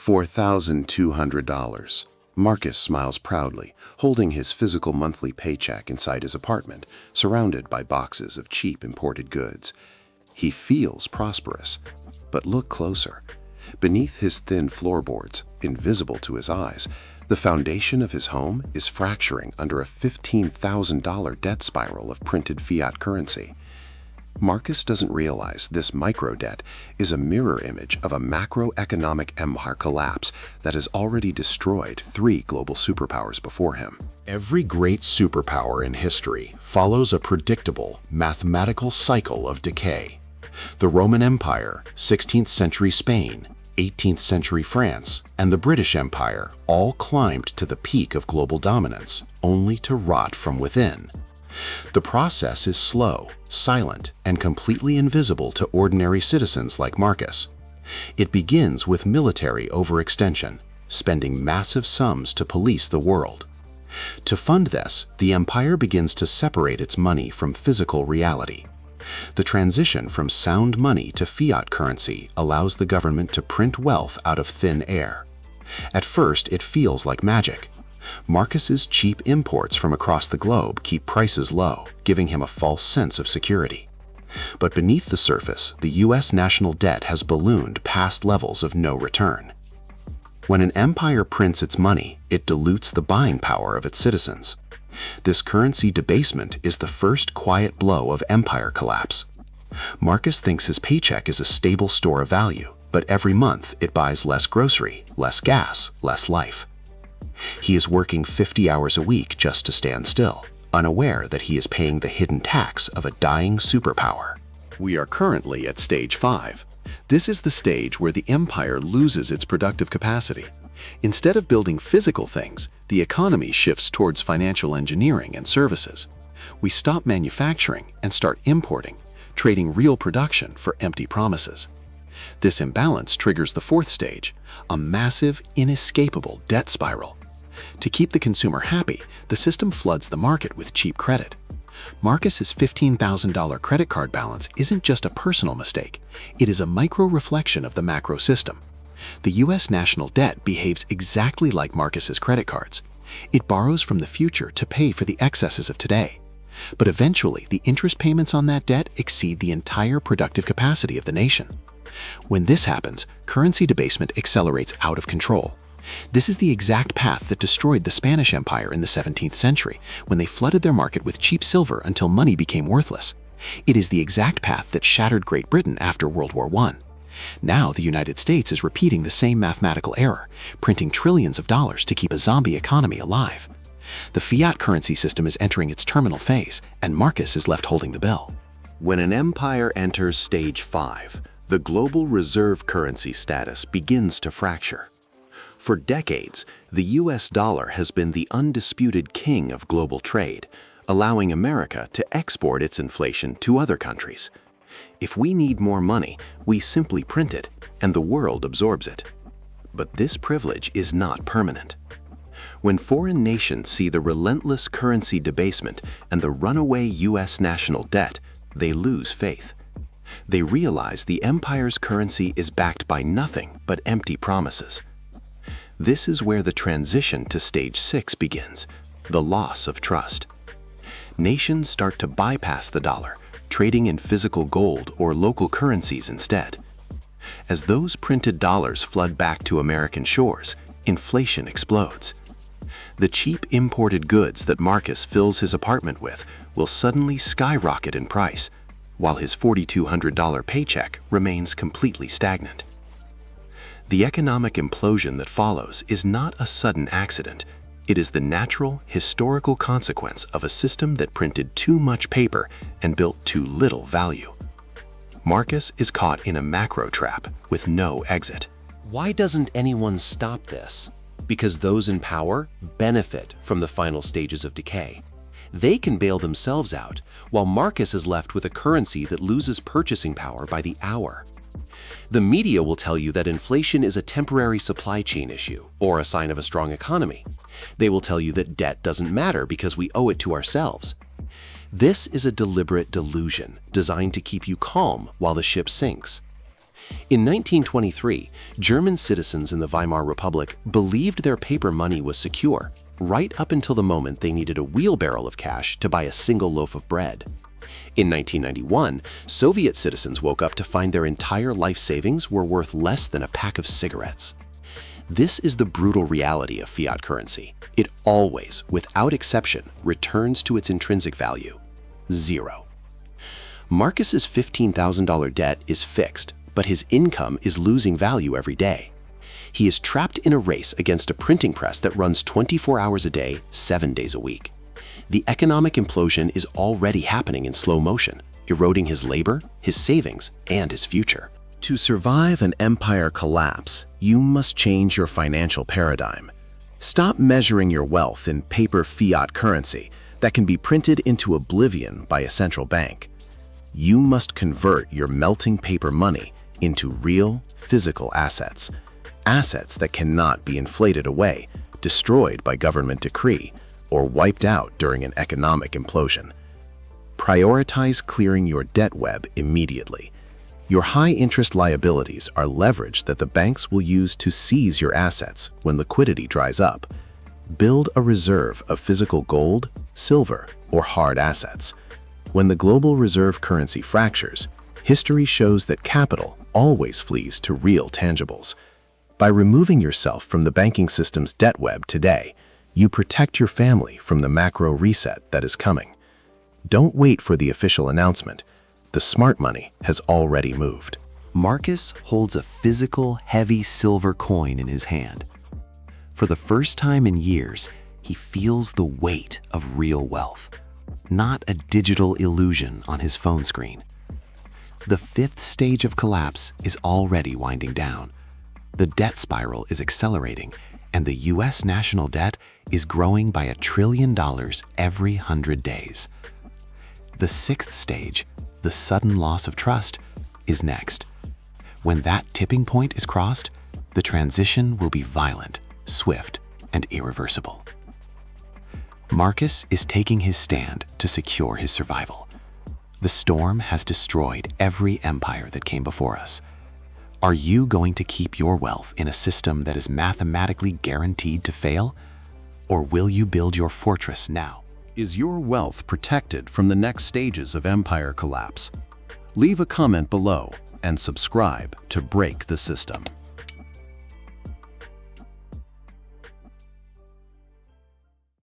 $4,200. Marcus smiles proudly, holding his physical monthly paycheck inside his apartment, surrounded by boxes of cheap imported goods. He feels prosperous, but look closer. Beneath his thin floorboards, invisible to his eyes, the foundation of his home is fracturing under a $15,000 debt spiral of printed fiat currency. Marcus doesn't realize this micro-debt is a mirror image of a macroeconomic empire collapse that has already destroyed 3 global superpowers before him. Every great superpower in history follows a predictable, mathematical cycle of decay. The Roman Empire, 16th century Spain, 18th century France, and the British Empire all climbed to the peak of global dominance, only to rot from within. The process is slow, silent, and completely invisible to ordinary citizens like Marcus. It begins with military overextension, spending massive sums to police the world. To fund this, the empire begins to separate its money from physical reality. The transition from sound money to fiat currency allows the government to print wealth out of thin air. At first, it feels like magic. Marcus's cheap imports from across the globe keep prices low, giving him a false sense of security. But beneath the surface, the U.S. national debt has ballooned past levels of no return. When an empire prints its money, it dilutes the buying power of its citizens. This currency debasement is the first quiet blow of empire collapse. Marcus thinks his paycheck is a stable store of value, but every month it buys less grocery, less gas, less life. He is working 50 hours a week just to stand still, unaware that he is paying the hidden tax of a dying superpower. We are currently at stage 5. This is the stage where the empire loses its productive capacity. Instead of building physical things, the economy shifts towards financial engineering and services. We stop manufacturing and start importing, trading real production for empty promises. This imbalance triggers the 4th stage, a massive, inescapable debt spiral. To keep the consumer happy, the system floods the market with cheap credit. Marcus's $15,000 credit card balance isn't just a personal mistake, it is a micro-reflection of the macro system. The U.S. national debt behaves exactly like Marcus's credit cards. It borrows from the future to pay for the excesses of today. But eventually, the interest payments on that debt exceed the entire productive capacity of the nation. When this happens, currency debasement accelerates out of control. This is the exact path that destroyed the Spanish Empire in the 17th century, when they flooded their market with cheap silver until money became worthless. It is the exact path that shattered Great Britain after World War I. Now the United States is repeating the same mathematical error, printing trillions of dollars to keep a zombie economy alive. The fiat currency system is entering its terminal phase, and Marcus is left holding the bill. When an empire enters stage 5, the global reserve currency status begins to fracture. For decades, the US dollar has been the undisputed king of global trade, allowing America to export its inflation to other countries. If we need more money, we simply print it, and the world absorbs it. But this privilege is not permanent. When foreign nations see the relentless currency debasement and the runaway US national debt, they lose faith. They realize the empire's currency is backed by nothing but empty promises. This is where the transition to stage 6 begins, the loss of trust. Nations start to bypass the dollar, trading in physical gold or local currencies instead. As those printed dollars flood back to American shores, inflation explodes. The cheap imported goods that Marcus fills his apartment with will suddenly skyrocket in price, while his $4,200 paycheck remains completely stagnant. The economic implosion that follows is not a sudden accident. It is the natural, historical consequence of a system that printed too much paper and built too little value. Marcus is caught in a macro trap with no exit. Why doesn't anyone stop this? Because those in power benefit from the final stages of decay. They can bail themselves out, while Marcus is left with a currency that loses purchasing power by the hour. The media will tell you that inflation is a temporary supply chain issue or a sign of a strong economy. They will tell you that debt doesn't matter because we owe it to ourselves. This is a deliberate delusion designed to keep you calm while the ship sinks. In 1923, German citizens in the Weimar Republic believed their paper money was secure, right up until the moment they needed a wheelbarrow of cash to buy a single loaf of bread. In 1991, Soviet citizens woke up to find their entire life savings were worth less than a pack of cigarettes. This is the brutal reality of fiat currency. It always, without exception, returns to its intrinsic value: zero. Marcus's $15,000 debt is fixed, but his income is losing value every day. He is trapped in a race against a printing press that runs 24 hours a day, 7 days a week. The economic implosion is already happening in slow motion, eroding his labor, his savings, and his future. To survive an empire collapse, you must change your financial paradigm. Stop measuring your wealth in paper fiat currency that can be printed into oblivion by a central bank. You must convert your melting paper money into real, physical assets. Assets that cannot be inflated away, destroyed by government decree, or wiped out during an economic implosion. Prioritize clearing your debt web immediately. Your high-interest liabilities are leverage that the banks will use to seize your assets when liquidity dries up. Build a reserve of physical gold, silver, or hard assets. When the global reserve currency fractures, history shows that capital always flees to real tangibles. By removing yourself from the banking system's debt web today, you protect your family from the macro reset that is coming. Don't wait for the official announcement. The smart money has already moved. Marcus holds a physical, heavy silver coin in his hand. For the first time in years, he feels the weight of real wealth, not a digital illusion on his phone screen. The fifth stage of collapse is already winding down. The debt spiral is accelerating, and the U.S. national debt is growing by $1 trillion every 100 days. The sixth stage, the sudden loss of trust, is next. When that tipping point is crossed, the transition will be violent, swift, and irreversible. Marcus is taking his stand to secure his survival. The storm has destroyed every empire that came before us. Are you going to keep your wealth in a system that is mathematically guaranteed to fail? Or will you build your fortress now? Is your wealth protected from the next stages of empire collapse? Leave a comment below and subscribe to break the system.